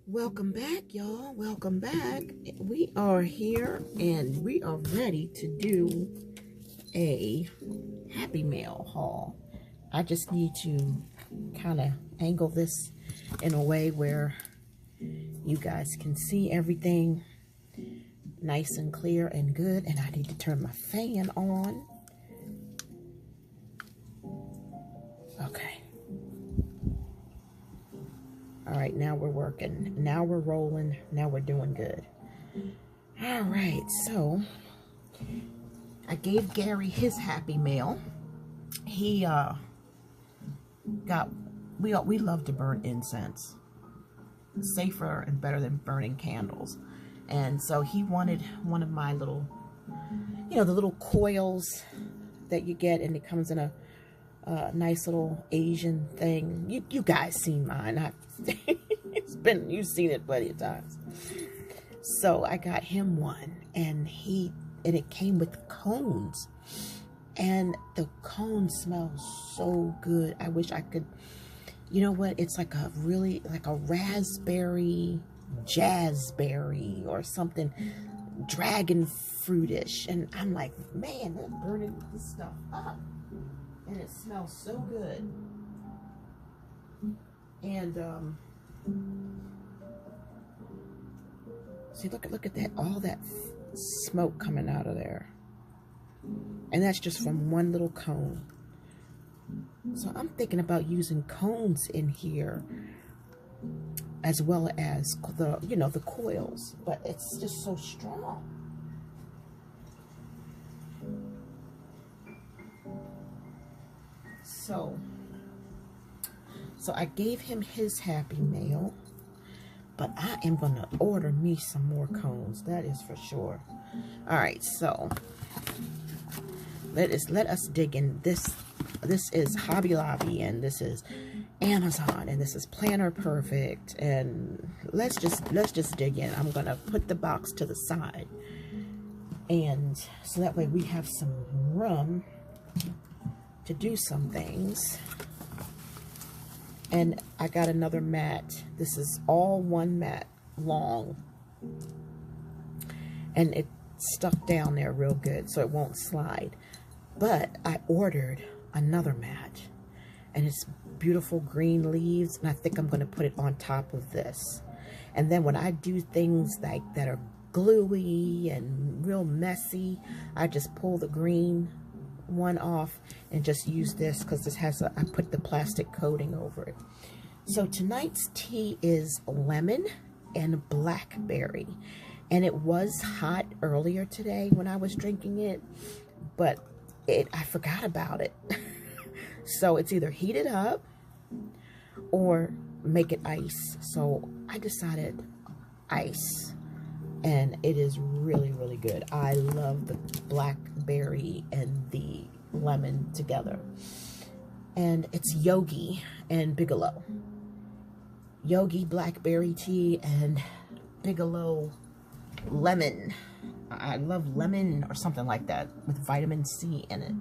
Welcome back, y'all. Welcome back. We are here and we are ready to do a Happy Mail haul. I just need to kind of angle this in a way where you guys can see everything nice and clear and good. And I need to turn my fan on. Okay. All right, now we're working. Now we're rolling. Now we're doing good. All right, so I gave Gary his Happy Mail. He we love to burn incense. Safer and better than burning candles. And so he wanted one of my little, the little coils that you get, and it comes in a nice little Asian thing. You guys seen mine. You've seen it plenty of times. So I got him one, and it came with cones, and the cone smells so good. I wish I could. You know what? It's like a raspberry, jazzberry, or something, dragon fruitish, and I'm like, man, they're burning this stuff up. And it smells so good. And see, look at that, all that smoke coming out of there. And that's just from one little cone. So I'm thinking about using cones in here as well as the coils, but it's just so strong. So I gave him his Happy Mail, but I am going to order me some more cones. That is for sure. All right, so let us dig in. This is Hobby Lobby, and this is Amazon, and this is Planner Perfect, and let's just dig in. I'm going to put the box to the side, and so that way we have some room to do some things. And I got another mat. This is all one mat long, and it's stuck down there real good so it won't slide. But I ordered another mat, and it's beautiful green leaves, and I think I'm going to put it on top of this. And then when I do things like that are gluey and real messy, I just pull the green one off and just use this, because this has I put the plastic coating over it. So tonight's tea is lemon and blackberry, and it was hot earlier today when I was drinking it, but I forgot about it. So it's either heat it up or make it ice. So I decided ice, and it is really, really good. I love the blackberry and the lemon together. And it's Yogi and Bigelow. Yogi blackberry tea and Bigelow lemon. I love lemon or something like that with vitamin C in it.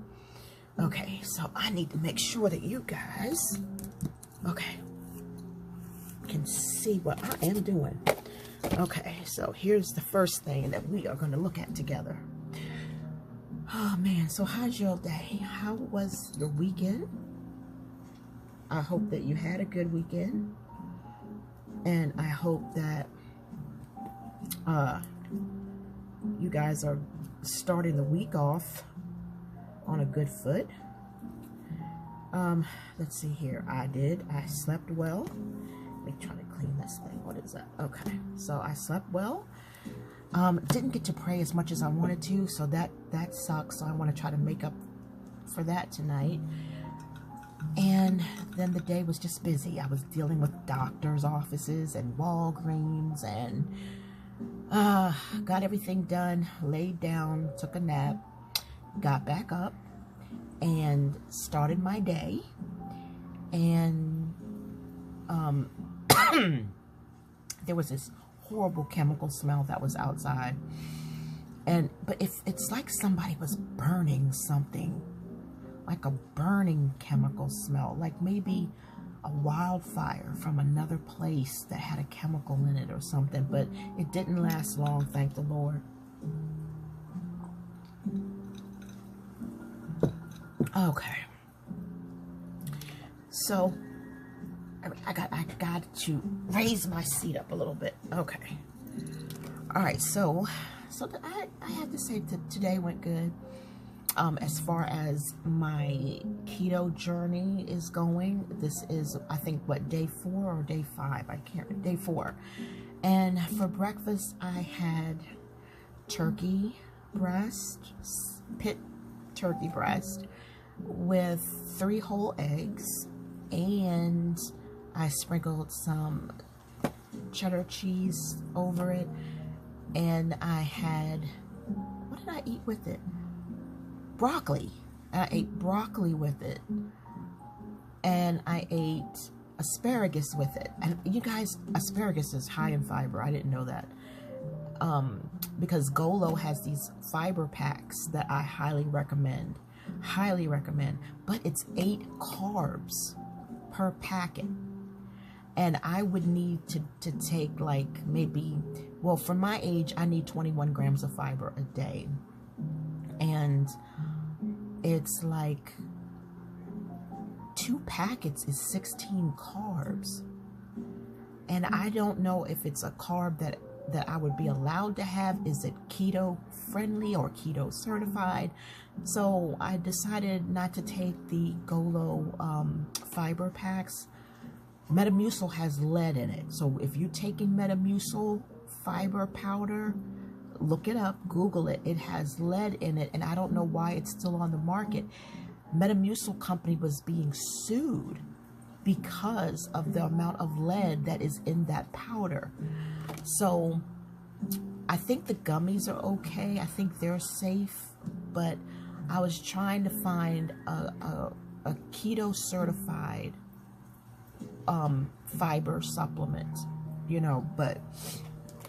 Okay, so I need to make sure that you guys, can see what I am doing. Okay, so here's the first thing that we are going to look at together. Oh man, so how's your day? How was your weekend? I hope that you had a good weekend, and I hope that you guys are starting the week off on a good foot. Let's see here. I slept well. Let me try to clean this thing. What is that? Okay, so I slept well. Didn't get to pray as much as I wanted to, so that sucks. So I want to try to make up for that tonight. And then the day was just busy. I was dealing with doctor's offices and Walgreens, and got everything done, laid down, took a nap, got back up, and started my day. And there was this horrible chemical smell that was outside, but if it's like somebody was burning something, like a burning chemical smell, like maybe a wildfire from another place that had a chemical in it or something, but it didn't last long, thank the Lord. Okay. So I got to raise my seat up a little bit. Okay. All right. So I have to say that today went good. As far as my keto journey is going, this is, I think, what, day 4 or day 5? I can't remember. Day 4. And for breakfast, I had turkey breast, pit turkey breast with 3 whole eggs, and I sprinkled some cheddar cheese over it, and I had, what did I eat with it? Broccoli. I ate broccoli with it, and I ate asparagus with it. And you guys, asparagus is high in fiber. I didn't know that. Because Golo has these fiber packs that I highly recommend. Highly recommend. But it's 8 carbs per packet. And I would need to take like maybe, well, for my age, I need 21 grams of fiber a day. And it's like 2 packets is 16 carbs. And I don't know if it's a carb that I would be allowed to have. Is it keto friendly or keto certified? So I decided not to take the Golo fiber packs. Metamucil has lead in it. So if you're taking Metamucil fiber powder, look it up, Google it. It has lead in it, and I don't know why it's still on the market. Metamucil company was being sued because of the amount of lead that is in that powder. So I think the gummies are okay. I think they're safe, but I was trying to find a keto certified fiber supplement, you know, but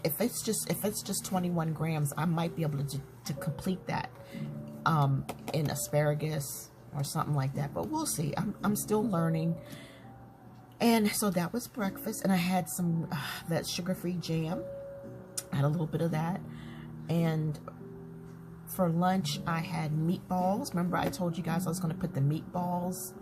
if it's just 21 grams, I might be able to complete that in asparagus or something like that, but we'll see. I'm still learning. And so that was breakfast, and I had some that sugar-free jam. I had a little bit of that. And for lunch, I had meatballs. Remember I told you guys I was going to put the meatballs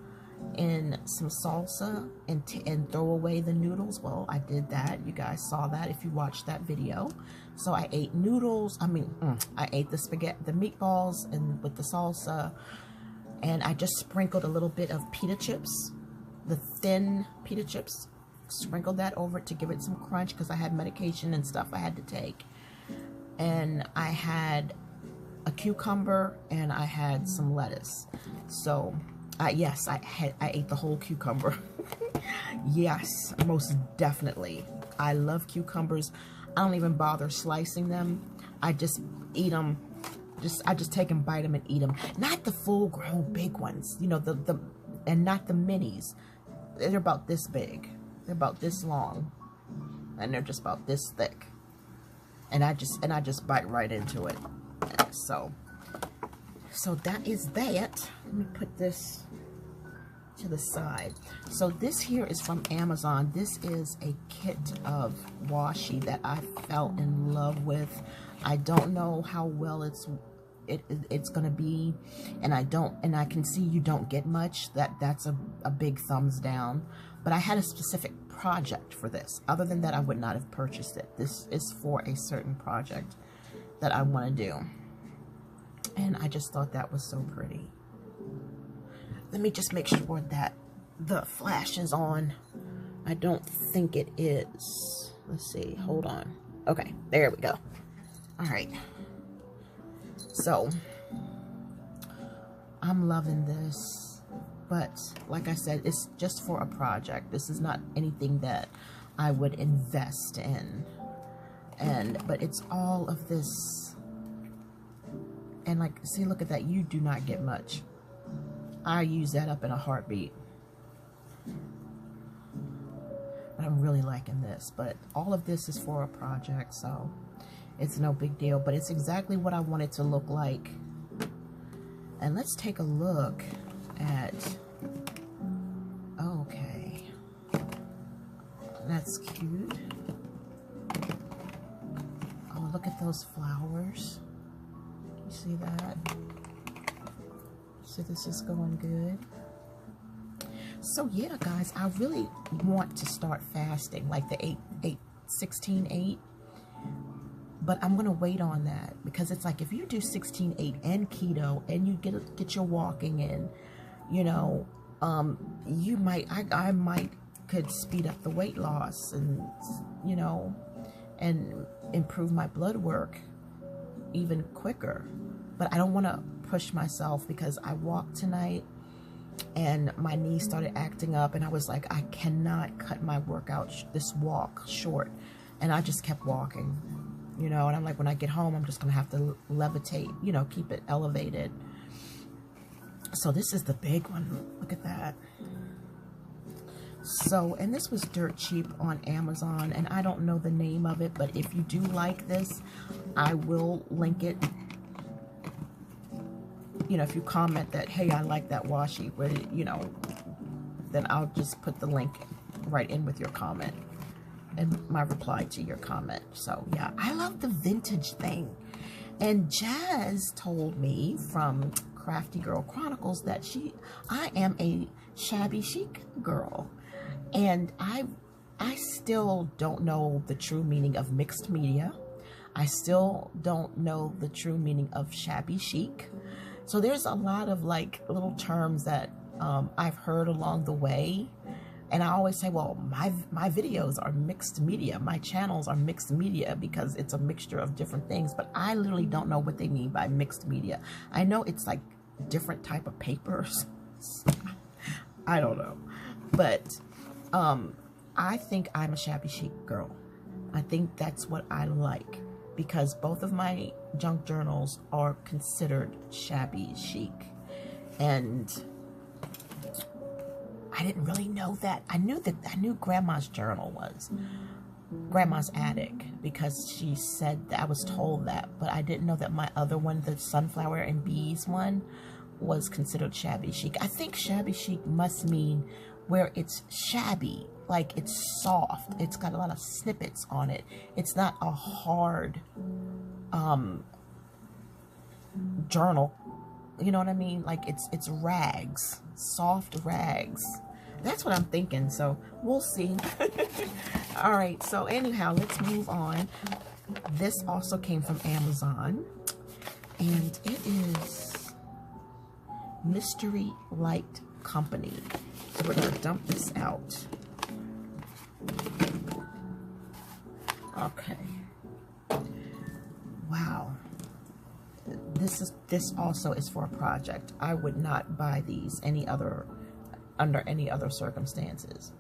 in some salsa and throw away the noodles. Well, I did that. You guys saw that if you watched that video. So I ate noodles. I ate the spaghetti, the meatballs, and with the salsa, and I just sprinkled a little bit of pita chips, the thin pita chips. Sprinkled that over it to give it some crunch because I had medication and stuff I had to take. And I had a cucumber and I had some lettuce. So yes, I ate the whole cucumber. Yes, most definitely. I love cucumbers. I don't even bother slicing them. I just eat them. I just take and bite them and eat them. Not the full-grown big ones, you know, and not the minis. They're about this big. They're about this long, and they're just about this thick. And I just bite right into it. So that is that. Let me put this to the side. So this here is from Amazon. This is a kit of washi that I fell in love with. I don't know how well it's gonna be, and I can see you don't get much. That's a big thumbs down. But I had a specific project for this. Other than that, I would not have purchased it. This is for a certain project that I want to do. And I just thought that was so pretty. Let me just make sure that the flash is on. I don't think it is. Let's see. Hold on. Okay, there we go. All right. So, I'm loving this. But, like I said, it's just for a project. This is not anything that I would invest in. But it's all of this. And, like, see, look at that. You do not get much. I use that up in a heartbeat. But I'm really liking this. But all of this is for a project, so it's no big deal. But it's exactly what I want it to look like. And let's take a look at, okay, That's cute. Oh, look at those flowers. You see that? So this is going good. So yeah, guys, I really want to start fasting, like the 16-8. But I'm gonna wait on that, because it's like if you do 16-8 and keto and you get your walking in, you know, you might, I might could speed up the weight loss, and you know, and improve my blood work even quicker. But I don't want to push myself, because I walked tonight and my knee started acting up, and I was like, I cannot cut my workout, this walk short. And I just kept walking, you know, and I'm like, when I get home, I'm just gonna have to levitate, you know, keep it elevated. So this is the big one. Look at that. So, and this was dirt cheap on Amazon, and I don't know the name of it, but if you do like this, I will link it. You know, if you comment that, hey, I like that washi, you know, then I'll just put the link right in with your comment and my reply to your comment. So yeah, I love the vintage thing. And Jazz told me from Crafty Girl Chronicles that I am a shabby chic girl. And I still don't know the true meaning of mixed media. I still don't know the true meaning of shabby chic. So there's a lot of like little terms that I've heard along the way. And I always say, well, my videos are mixed media. My channels are mixed media because it's a mixture of different things. But I literally don't know what they mean by mixed media. I know it's like different type of papers. I don't know. But I think I'm a shabby chic girl. I think that's what I like, because both of my junk journals are considered shabby chic. And I didn't really know that. I knew Grandma's journal was Grandma's Attic, because she said that, I was told that, but I didn't know that my other one, the Sunflower and Bees one, was considered shabby chic. I think shabby chic must mean where it's shabby, like it's soft, it's got a lot of snippets on it, it's not a hard journal, you know what I mean? Like it's rags, soft rags. That's what I'm thinking, so we'll see. All right, so anyhow, let's move on. This also came from Amazon, and it is Mystery Light Company. So we're gonna dump this out. Okay. Wow. This also is for a project. I would not buy these under any other circumstances.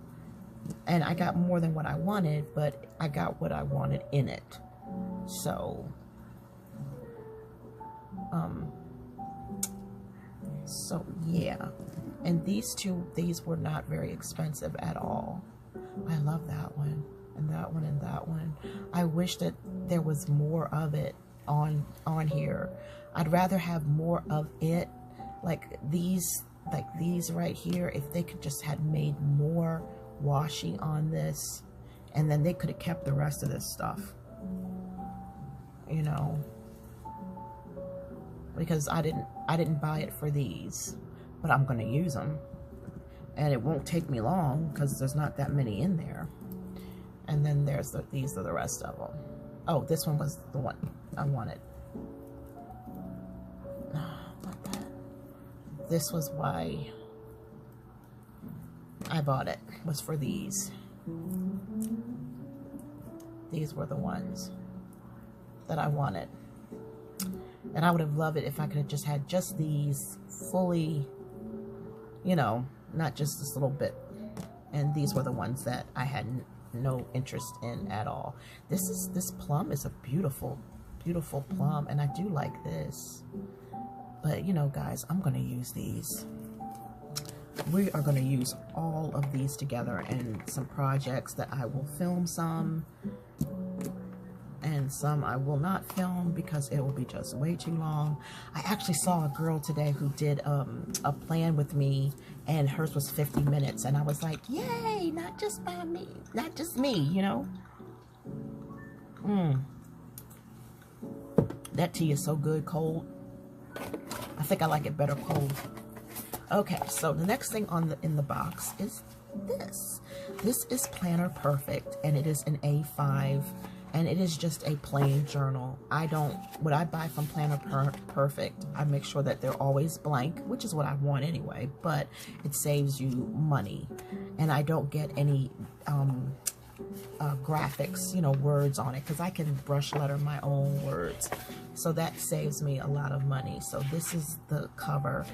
And I got more than what I wanted, but I got what I wanted in it. So yeah. And these were not very expensive at all. I love that one, and that one, and that one. I wish that there was more of it on here. I'd rather have more of it, like these right here. If they could just had made more washi on this, and then they could have kept the rest of this stuff, you know, because I didn't buy it for these, but I'm gonna use them, and it won't take me long because there's not that many in there. And then these are the rest of them. Oh, this one was the one I wanted. This was why I bought it, was for these. These were the ones that I wanted. And I would have loved it if I could have just had just these fully, you know, not just this little bit. And these were the ones that I had no interest in at all. This plum is a beautiful, beautiful plum, and I do like this. But, you know, guys, I'm going to use these. We are going to use all of these together in some projects that I will film some. and some I will not film because it will be just way too long. I actually saw a girl today who did a plan with me, and hers was 50 minutes, and I was like, yay, not just by me, not just me, you know. That tea is so good cold. I think I like it better cold. Okay, so the next thing in the box is this. This is Planner Perfect, and it is an A5, and it is just a plain journal. What I buy from Planner Perfect, I make sure that they're always blank, which is what I want anyway, but it saves you money. And I don't get any graphics, you know, words on it, because I can brush letter my own words. So that saves me a lot of money. So this is the cover.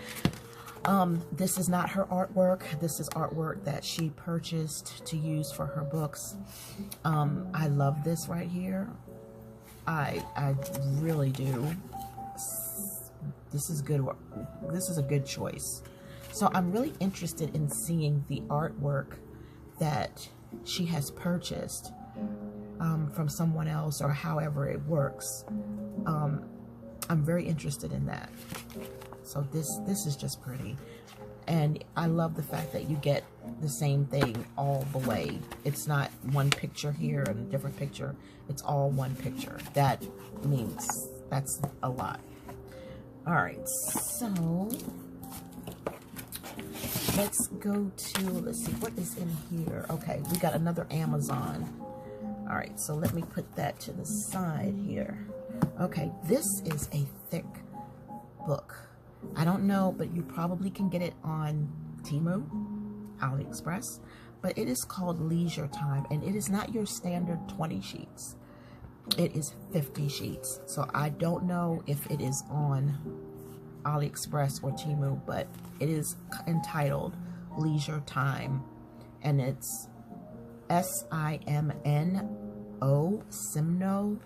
This is not her artwork. This is artwork that she purchased to use for her books. I love this right here. I really do. This is good. This is a good choice. So I'm really interested in seeing the artwork that she has purchased from someone else, or however it works. I'm very interested in that. So this is just pretty, and I love the fact that you get the same thing all the way. It's not one picture here and a different picture. It's all one picture. That means that's a lot. All right, so let's go to, let's see, what is in here? Okay, we got another Amazon. All right, so let me put that to the side here. Okay, this is a thick book. I don't know, but you probably can get it on Temu, AliExpress, but it is called Leisure Time, and it is not your standard 20 sheets. It is 50 sheets. So I don't know if it is on AliExpress or Temu, but it is entitled Leisure Time, and it's SIMNO, Simno,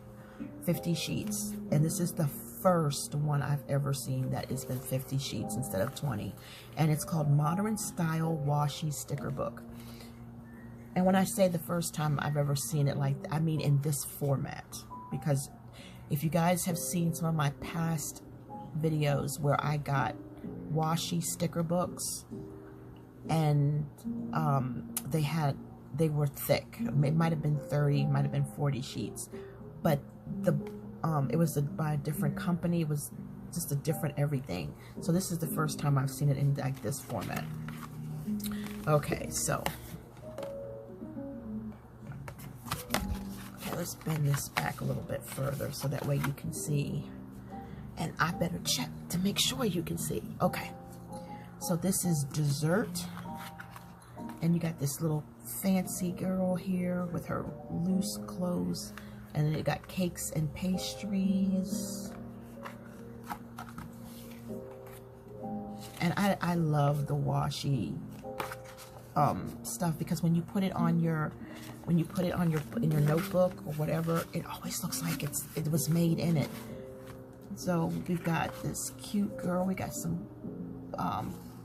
50 sheets, and this is the first one I've ever seen that has been 50 sheets instead of 20, and it's called Modern Style Washi Sticker Book. And when I say the first time I've ever seen it like that, I mean in this format, because if you guys have seen some of my past videos where I got washi sticker books, and they were thick. It might have been 30, might have been 40 sheets, but it was by a different company. It was just a different everything. So this is the first time I've seen it in like this format. Okay, so let's bend this back a little bit further so that way you can see. And I better check to make sure you can see. Okay, so this is dessert, and you got this little fancy girl here with her loose clothes. And then it got cakes and pastries. And I love the washi stuff, because when you put it on your in your notebook or whatever, it always looks like it was made in it. So we've got this cute girl. We got some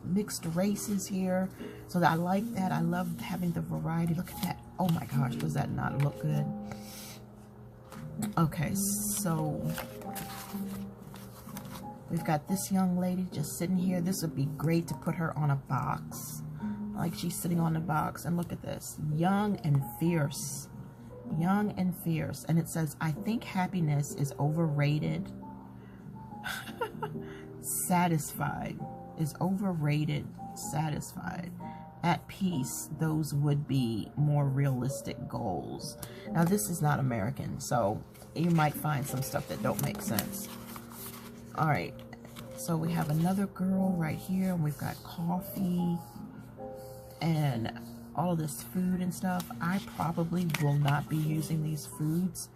mixed races here. So I like that. I love having the variety. Look at that. Oh my gosh, does that not look good? Okay, so we've got this young lady just sitting here. This would be great to put her on a box. Like she's sitting on the box, and look at this. Young and fierce. Young and fierce. And it says, I think happiness is overrated. Satisfied. Is overrated. Satisfied. At peace, those would be more realistic goals. Now, this is not American, so you might find some stuff that don't make sense. All right, so we have another girl right here, and we've got coffee and all of this food and stuff. I probably will not be using these foods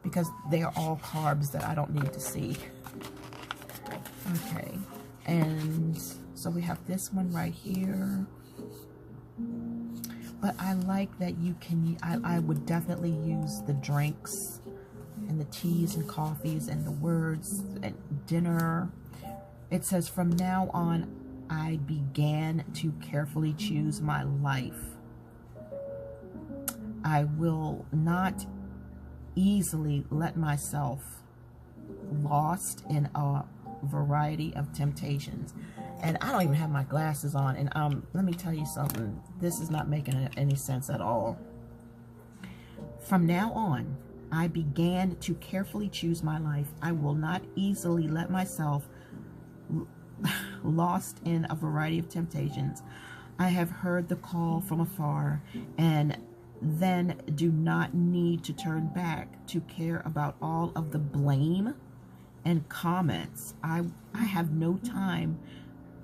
because they are all carbs that I don't need to see. Okay, and so we have this one right here. But I like that you can, I would definitely use the drinks and the teas and coffees and the words and dinner. It says, from now on, I began to carefully choose my life. I will not easily let myself lost in a variety of temptations. And I don't even have my glasses on, and let me tell you something, this is not making any sense at all. From now on, I began to carefully choose my life. I will not easily let myself lost in a variety of temptations. I have heard the call from afar, and then do not need to turn back to care about all of the blame and comments. I have no time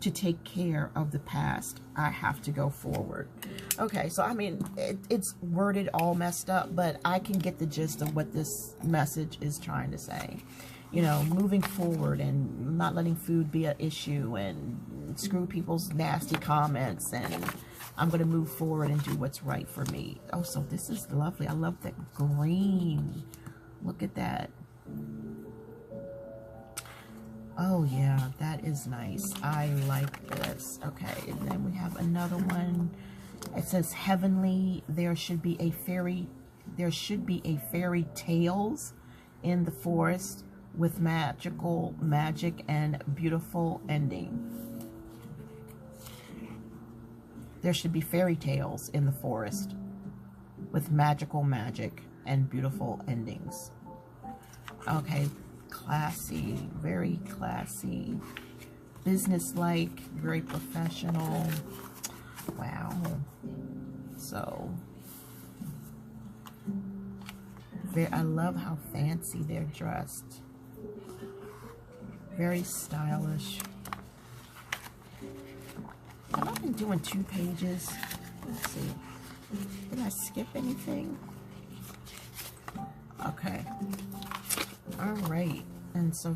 to take care of the past. I have to go forward. Okay, so I mean, it's worded all messed up, but I can get the gist of what this message is trying to say. You know, moving forward and not letting food be an issue, and screw people's nasty comments, and I'm going to move forward and do what's right for me. Oh, so this is lovely. I love that green. Look at that. Oh yeah, that is nice. I like this. Okay, and then we have another one. It says heavenly. There should be a fairy tales in the forest with magic and beautiful ending. There should be fairy tales in the forest with magic and beautiful endings. Okay, classy, very classy, business-like, very professional. Wow. So, I love how fancy they're dressed. Very stylish. Have I been doing 2 pages? Let's see. Did I skip anything? Okay. All right. And so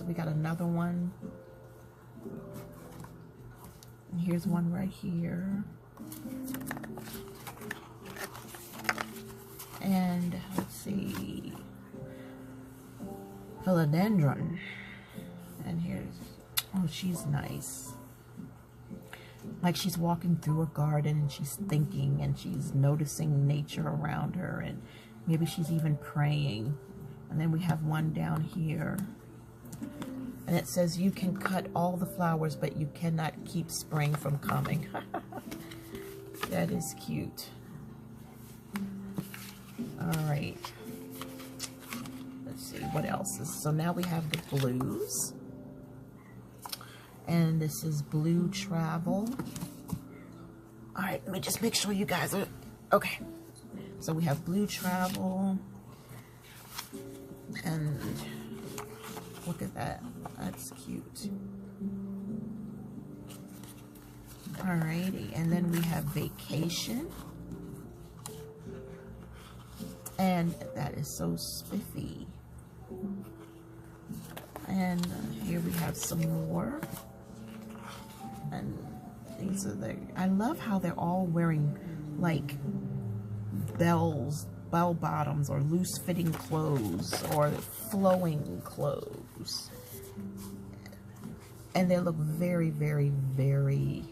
we got another one. And here's one right here. And let's see. Philodendron. And here's, oh, she's nice. Like she's walking through a garden and she's thinking and she's noticing nature around her, and maybe she's even praying. And then we have one down here. And it says, you can cut all the flowers, but you cannot keep spring from coming. That is cute. All right. Let's see, what else is, so now we have the blues. And this is Blue Travel. All right, let me just make sure you guys are, okay. So we have Blue Travel. And look at that, that's cute. Alrighty, and then we have Vacation. And that is so spiffy. And here we have some more. And these are I love how they're all wearing like bell bottoms or loose fitting clothes or flowing clothes. And they look very, very, very,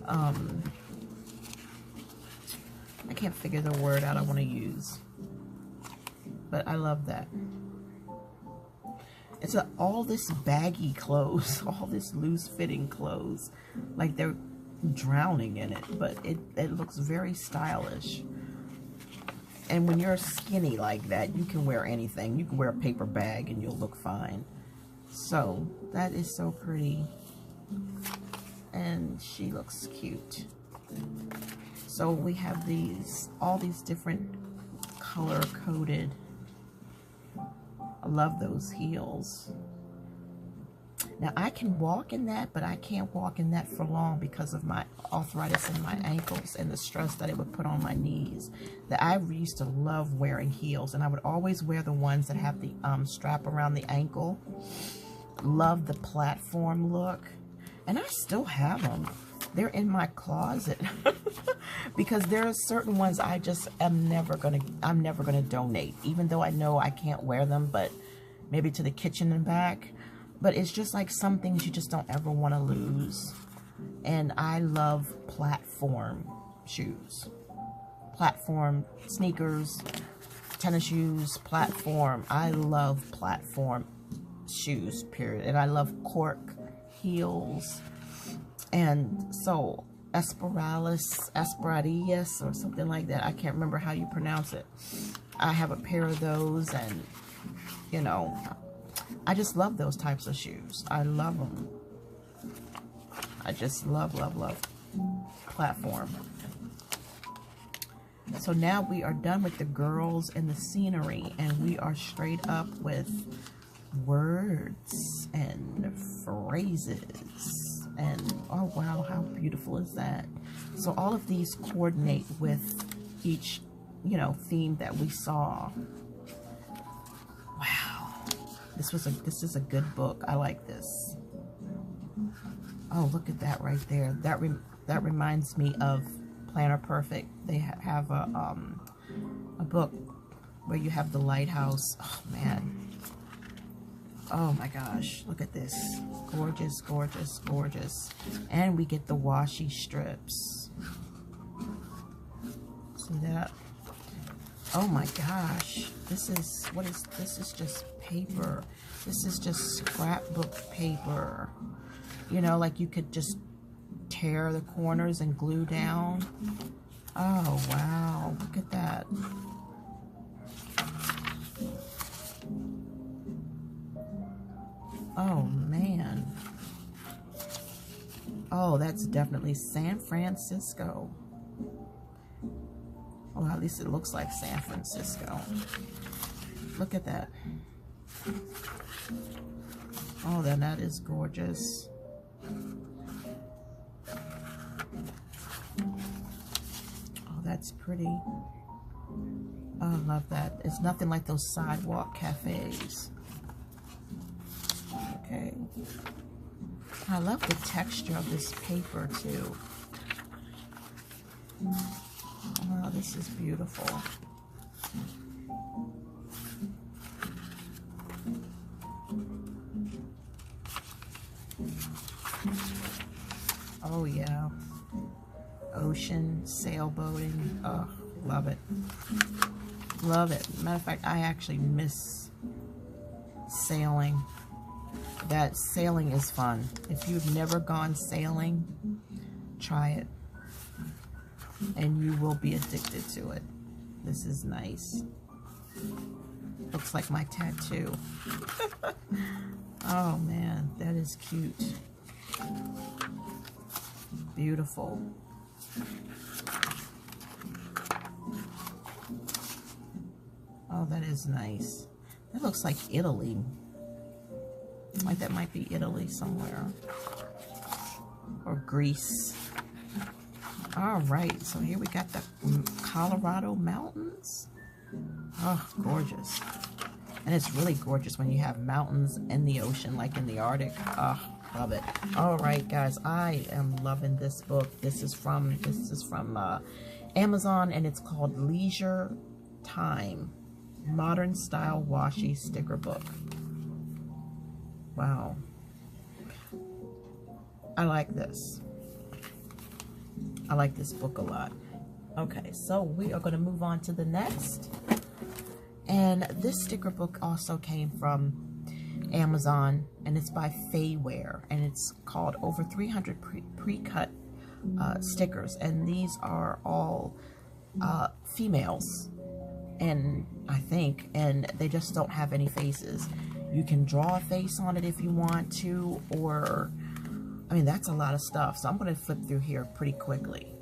I can't figure the word out I want to use. But I love that. It's all this baggy clothes, all this loose fitting clothes, like they're drowning in it, but it looks very stylish. And when you're skinny like that, you can wear anything. You can wear a paper bag and you'll look fine. So that is so pretty. And she looks cute. So we have all these different color coded. I love those heels. Now I can walk in that, but I can't walk in that for long because of my arthritis in my ankles and the stress that it would put on my knees. That I used to love wearing heels, and I would always wear the ones that have the strap around the ankle. Love the platform look, and I still have them. They're in my closet because there are certain ones I just I'm never gonna donate, even though I know I can't wear them, but maybe to the kitchen and back. But it's just like some things you just don't ever want to lose. And I love platform shoes, platform sneakers. tennis shoes, platform. I love platform shoes, period. And I love cork heels. And so Asparagus or something like that. I can't remember how you pronounce it. I have a pair of those, and you know, I just love those types of shoes. I love them. I just love platform. So now we are done with the girls and the scenery, and we are straight up with words and phrases. And oh wow, how beautiful is that? So all of these coordinate with each, you know, theme that we saw. Wow, this is a good book. I like this. Oh, look at that right there. That reminds me of Planner Perfect. They have a book where you have the lighthouse. Oh man. Oh my gosh, look at this. Gorgeous, gorgeous, gorgeous. And we get the washi strips. See that? Oh my gosh. This is, what is, this is just paper. This is just scrapbook paper. You know, like you could just tear the corners and glue down. Oh wow, look at that. Oh man. Oh, that's definitely San Francisco. Well, at least it looks like San Francisco. Look at that. Oh, then that is gorgeous. Oh, that's pretty. Oh, I love that. It's nothing like those sidewalk cafes. Okay. I love the texture of this paper too. Oh, this is beautiful. Oh yeah. Ocean sailboating. Oh, love it. Love it. Matter of fact, I actually miss sailing. That sailing is fun. If you've never gone sailing, try it. And you will be addicted to it. This is nice. Looks like my tattoo. Oh man, that is cute. Beautiful. Oh, that is nice. That looks like Italy. Like that might be Italy somewhere. Or Greece. All right, so here we got the Colorado mountains. Oh, gorgeous. And it's really gorgeous when you have mountains in the ocean, like in the Arctic. Oh, love it. All right, guys, I am loving this book. This is from Amazon, and it's called Leisure Time, Modern Style Washi Sticker Book. Wow. I like this. I like this book a lot. Okay, so we are going to move on to the next. And this sticker book also came from Amazon, and it's by Fayware, and it's called Over 300 Pre-Cut Stickers. And these are all females, and I think, and they just don't have any faces. You can draw a face on it if you want to, or, I mean, that's a lot of stuff. So I'm going to flip through here pretty quickly.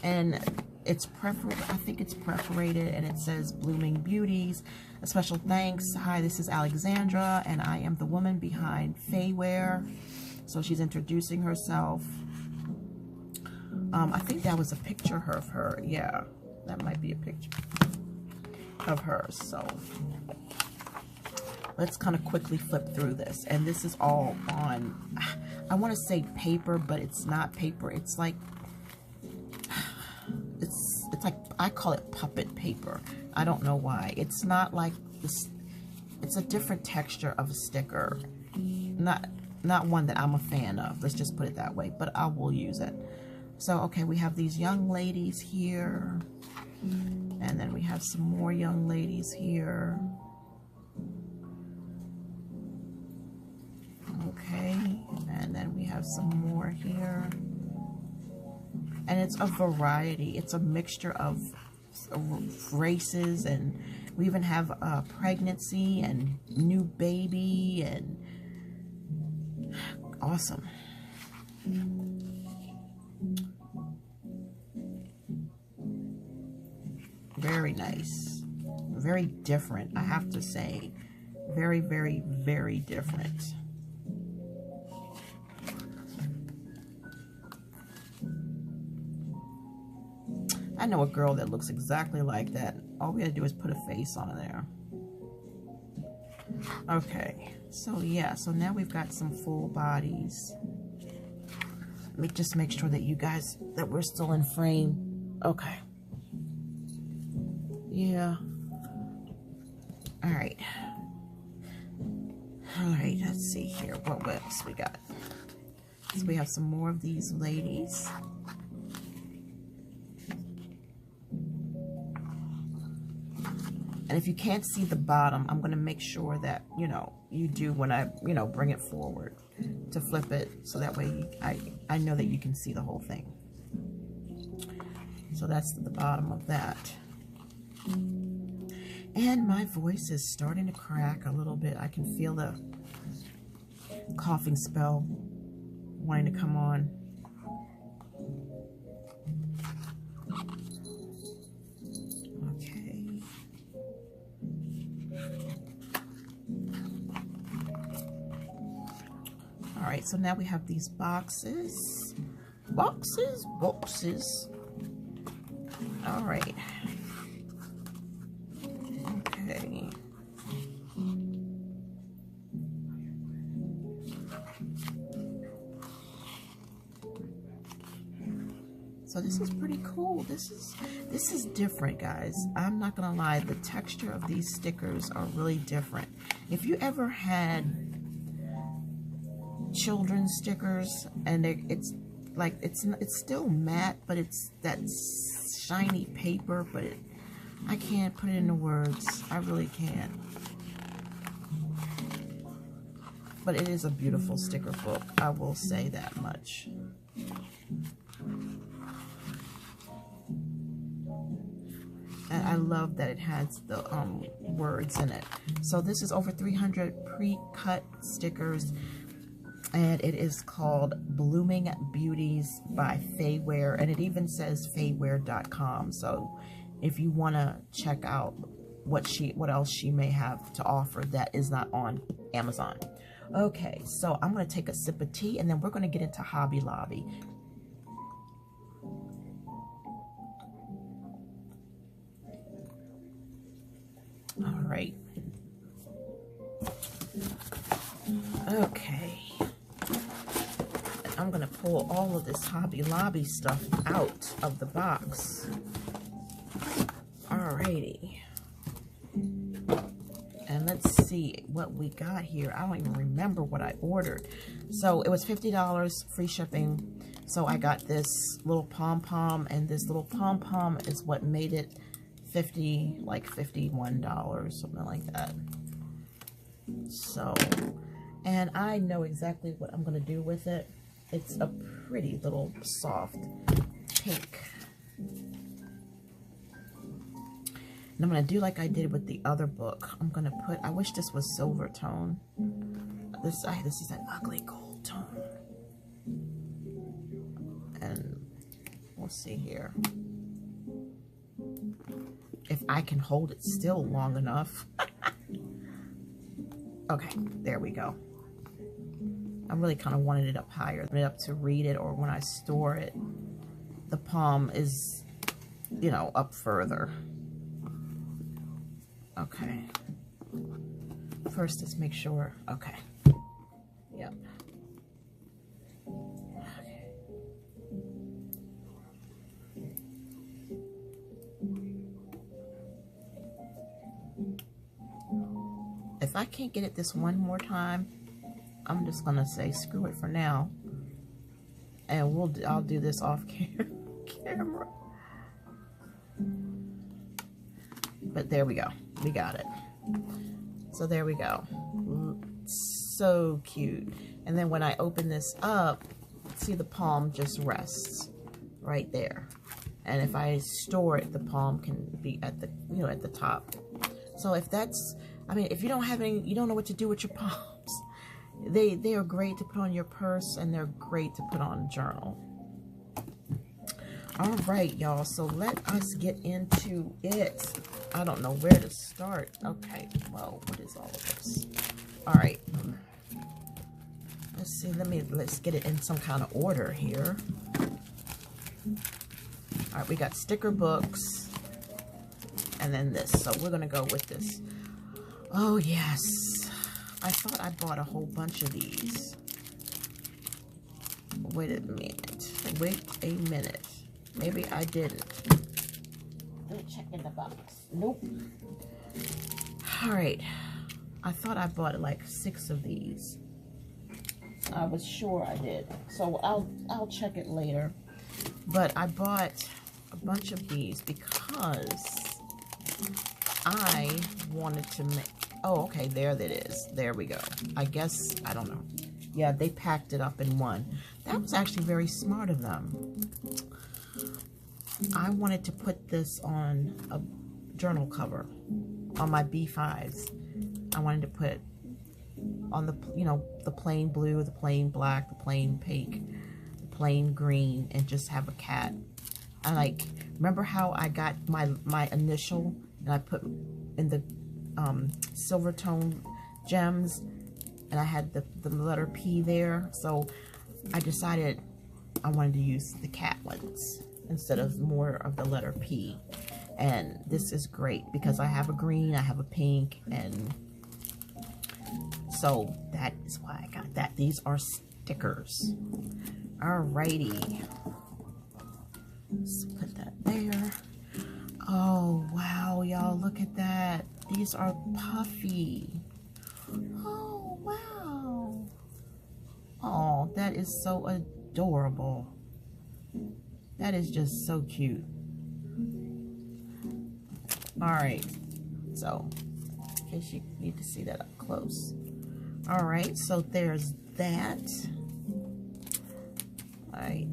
And it's I think it's perforated, and it says Blooming Beauties. A special thanks. Hi, this is Alexandra, and I am the woman behind Fayware. So she's introducing herself. I think that was a picture of her. Yeah, that might be a picture of her. So let's kind of quickly flip through this. And this is all on, I want to say paper, but it's not paper. It's like, it's like, I call it puppet paper. I don't know why. It's not like this. It's a different texture of a sticker. Not one that I'm a fan of. Let's just put it that way. But I will use it. So, okay, we have these young ladies here. And then we have some more young ladies here. Okay, and then we have some more here. And it's a variety. It's a mixture of races, and we even have pregnancy and new baby, and awesome. Very nice. Very different, I have to say. Very, very, very different. I know a girl that looks exactly like that. All we gotta do is put a face on there. Okay, so yeah, so now we've got some full bodies. Let me just make sure that you guys, that we're still in frame. Okay. Yeah. All right. All right, let's see here. What else we got? So we have some more of these ladies. And if you can't see the bottom, I'm going to make sure that, you know, you do when I, you know, bring it forward to flip it. So that way I know that you can see the whole thing. So that's the bottom of that. And my voice is starting to crack a little bit. I can feel the coughing spell wanting to come on. All right, so now we have these boxes. Boxes. All right. Okay. So this is pretty cool. This is different, guys. I'm not gonna lie, the texture of these stickers are really different. If you ever had children's stickers and it's like it's still matte, but it's that shiny paper, but I can't put it into words. I really can't. But it is a beautiful sticker book, I will say that much. And I love that it has the words in it. So this is over 300 pre-cut stickers. And it is called Blooming Beauties by Fayware. And it even says fayware.com. So if you want to check out what else she may have to offer that is not on Amazon. Okay, so I'm going to take a sip of tea and then we're going to get into Hobby Lobby. All right. Okay. I'm going to pull all of this Hobby Lobby stuff out of the box. Alrighty. And let's see what we got here. I don't even remember what I ordered. So it was $50 free shipping. So I got this little pom-pom, and this little pom-pom is what made it $51, something like that. So, and I know exactly what I'm going to do with it. It's a pretty little soft pink. And I'm going to do like I did with the other book. I'm going to put, I wish this was silver tone. This is an ugly gold tone. And we'll see here. If I can hold it still long enough. Okay, there we go. I really kind of wanted it up higher, up to read it, or when I store it, the palm is, you know, up further. Okay. First, let's make sure. Okay. Yep. Okay. If I can't get it this one more time, I'm just gonna say screw it for now. And I'll do this off camera. But there we go. We got it. So there we go. So cute. And then when I open this up, see the palm just rests right there. And if I store it, the palm can be at the, you know, at the top. So if that's, I mean, if you don't have any, you don't know what to do with your palms, they are great to put on your purse, and they're great to put on a journal. All right, y'all, so let us get into it. I don't know where to start. Okay, well, what is all of this? All right, let's see, let's get it in some kind of order here. All right, we got sticker books, and then this. So we're gonna go with this. Oh yes, I thought I bought a whole bunch of these. Wait a minute. Wait a minute. Maybe I didn't. Let me check in the box. Nope. All right. I thought I bought like 6 of these. I was sure I did. So I'll check it later. But I bought a bunch of these because I wanted to make... Oh, okay. There it is. There we go. I guess, I don't know. Yeah, they packed it up in one. That was actually very smart of them. I wanted to put this on a journal cover on my B5s. I wanted to put on the, you know, the plain blue, the plain black, the plain pink, the plain green, and just have a cat. I like, remember how I got my initial and I put in the silver tone gems, and I had the letter P there. So I decided I wanted to use the cat ones instead of more of the letter P. And this is great because I have a green, I have a pink, and so that is why I got that. These are stickers. Alrighty. Let's put that there. Oh, wow, y'all, look at that. These are puffy. Oh, wow. Oh, that is so adorable. That is just so cute. All right, so in case you need to see that up close. All right, so there's that. All right.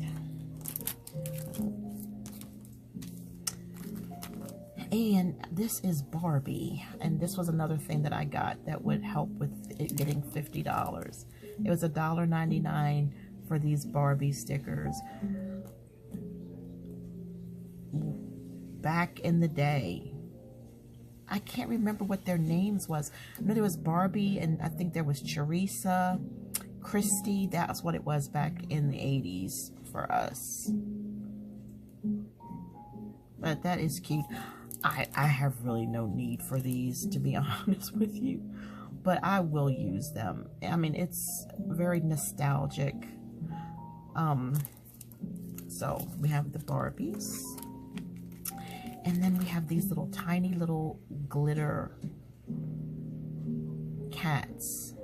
And this is Barbie, and this was another thing that I got that would help with it getting $50. It was $1.99 for these Barbie stickers. Back in the day, I can't remember what their names was. I know there was Barbie, and I think there was Teresa, Christy. That's what it was back in the 80s for us. But that is cute. I have really no need for these, to be honest with you, but I will use them. I mean, it's very nostalgic. So we have the Barbies. And then we have these little tiny little glitter cats.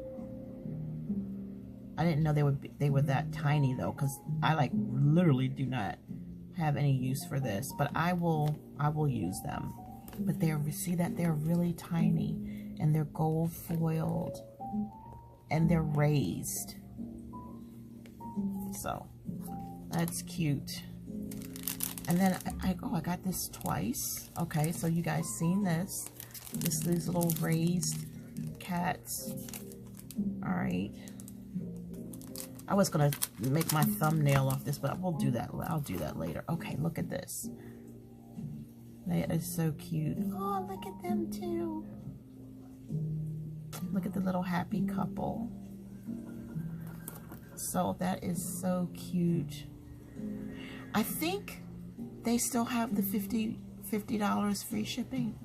I didn't know they were that tiny though, because I like literally do not have any use for this, but I will use them. But see that they're really tiny, and they're gold foiled, and they're raised. So that's cute. And then I got this twice. Okay, so you guys seen this? These little raised cats. All right. I was gonna make my thumbnail off this, but we'll do that. I'll do that later. Okay, look at this. That is so cute. Oh, look at them too. Look at the little happy couple. So that is so cute. I think they still have the $50 free shipping.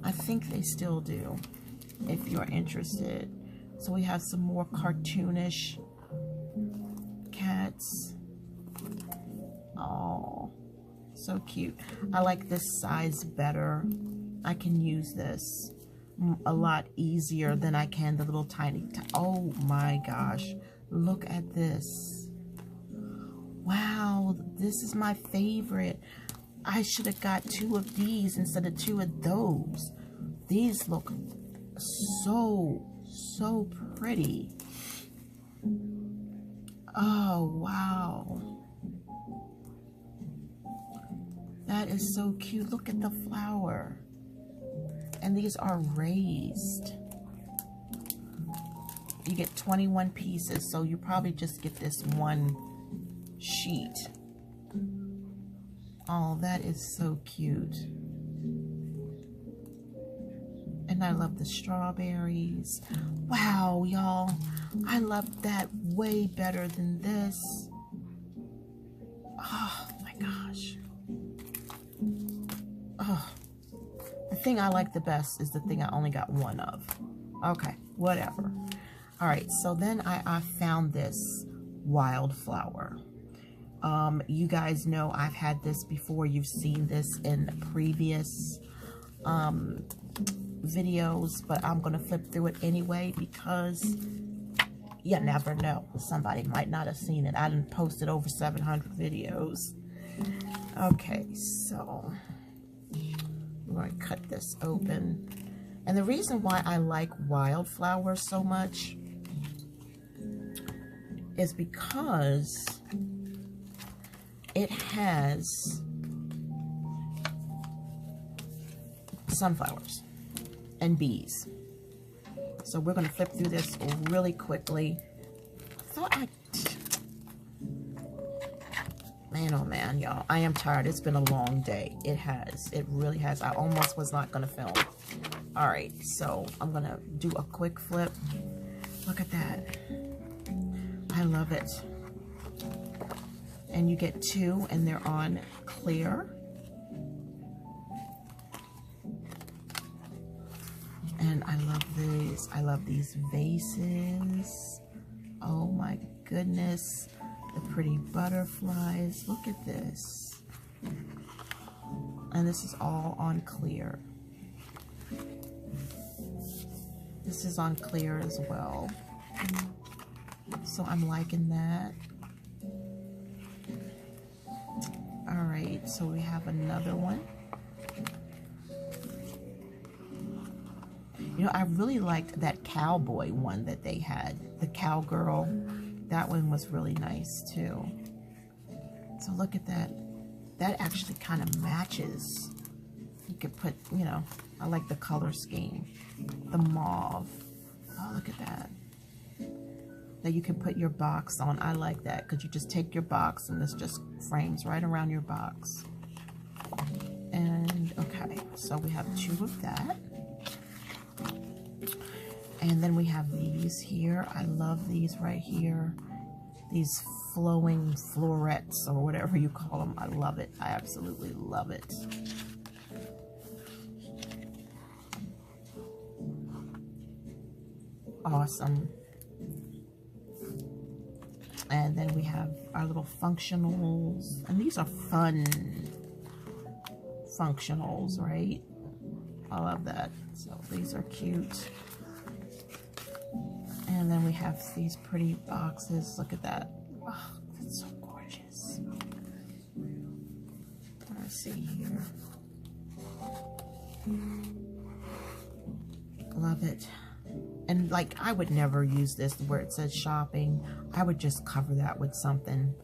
I think they still do, if you're interested. So we have some more cartoonish cats. Oh, so cute. I like this size better. I can use this a lot easier than I can the little tiny. Oh my gosh, look at this. Wow, this is my favorite. I should have got 2 of these instead of 2 of those. These look so pretty. Oh, wow. That is so cute. Look at the flower. And these are raised. You get 21 pieces, so you probably just get this one sheet. Oh, that is so cute. And I love the strawberries. Wow, y'all. I love that way better than this. Oh, my gosh. Oh. The thing I like the best is the thing I only got 1 of. Okay, whatever. All right, so then I found this wildflower. You guys know I've had this before. You've seen this in previous videos, but I'm gonna flip through it anyway because you never know. Somebody might not have seen it. I done posted over 700 videos. Okay, so we're gonna cut this open. And the reason why I like wildflower so much is because it has sunflowers and bees. So we're going to flip through this really quickly. Man, oh man, y'all. I am tired. It's been a long day. It has. It really has. I almost was not going to film. All right, so I'm going to do a quick flip. Look at that. I love it. And you get 2, and they're on clear. And I love these. I love these vases. Oh my goodness. The pretty butterflies. Look at this. And this is all on clear. This is on clear as well. So I'm liking that. All right, so we have another one. You know, I really liked that cowboy one that they had. The cowgirl. That one was really nice too. So look at that. That actually kind of matches. You could put, you know, I like the color scheme. The mauve. Oh, look at that. That you can put your box on. I like that because you just take your box and this just frames right around your box. And okay, so we have 2 of that. And then we have these here. I love these right here. These flowing florets or whatever you call them. I love it. I absolutely love it. Awesome. And then we have our little functionals. And these are fun functionals, right? I love that. So these are cute. And then we have these pretty boxes. Look at that. Oh, that's so gorgeous. Let's see here. Love it. And like, I would never use this where it says shopping. I would just cover that with something.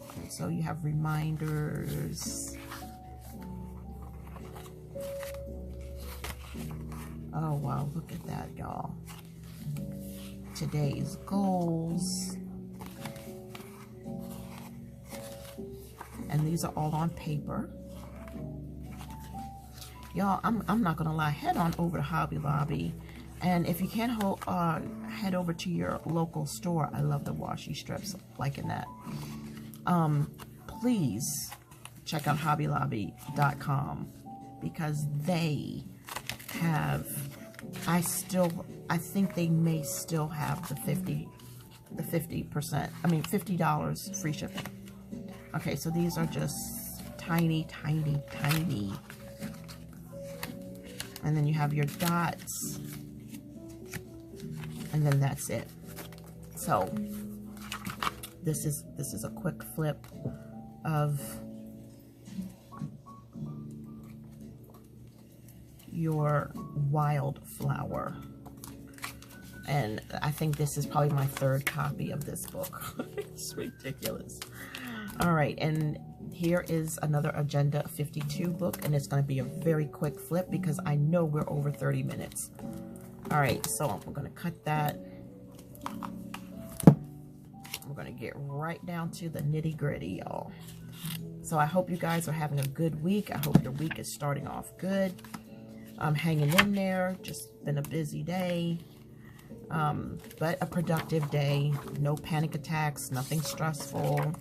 Okay, so you have reminders. Oh, wow, look at that, y'all. Today's goals. And these are all on paper. Y'all, I'm not gonna lie, head on over to Hobby Lobby. And if you can't head over to your local store, I love the washi strips, liking that. Please check out hobbylobby.com because they have, I think they may still have the 50%, I mean $50 free shipping. Okay, so these are just tiny, tiny, tiny. And then you have your dots. And then that's it. So this is a quick flip of your Wildflower. And I think this is probably my third copy of this book. It's ridiculous. All right, and here is another Agenda 52 book, and it's going to be a very quick flip because I know we're over 30 minutes. All right, so I'm going to cut that. We're going to get right down to the nitty-gritty, y'all. So I hope you guys are having a good week. I hope your week is starting off good. I'm hanging in there. Just been a busy day. But a productive day. No panic attacks, nothing stressful.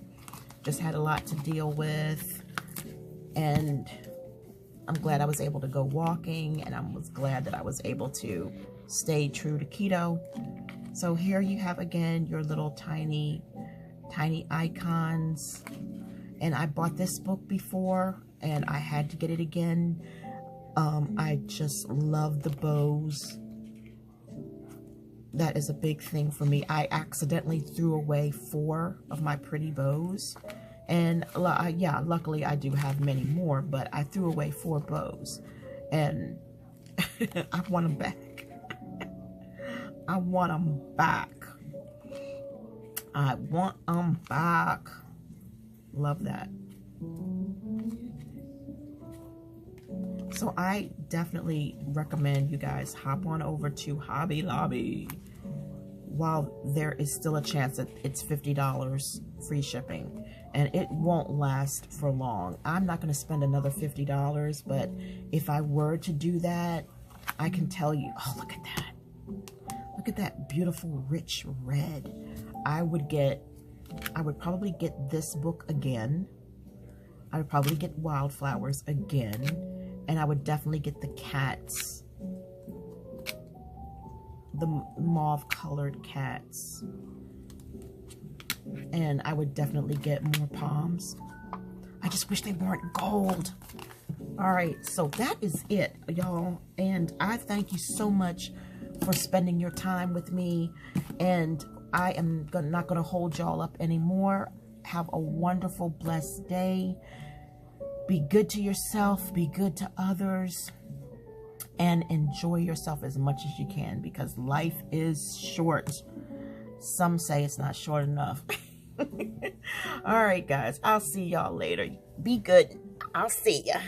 Just had a lot to deal with. And I'm glad I was able to go walking, and I was glad that I was able to stay true to keto. So here you have again your little tiny icons. And I bought this book before, and I had to get it again. I just love the bows. That is a big thing for me. I accidentally threw away 4 of my pretty bows. And yeah, luckily I do have many more, but I threw away 4 bows. And I want them back. I want them back. I want them back. Love that. So I definitely recommend you guys hop on over to Hobby Lobby while there is still a chance that it's $50 free shipping, and it won't last for long. I'm not going to spend another $50, but if I were to do that, I can tell you, oh, look at that. Look at that beautiful rich red. I would probably get this book again. I would probably get Wildflowers again. And I would definitely get the cats. The mauve colored cats. And I would definitely get more palms. I just wish they weren't gold. Alright, so that is it, y'all. And I thank you so much for spending your time with me. And I am not going to hold y'all up anymore. Have a wonderful, blessed day. Be good to yourself. Be good to others. And enjoy yourself as much as you can, because life is short. Some say it's not short enough. All right, guys. I'll see y'all later. Be good. I'll see ya.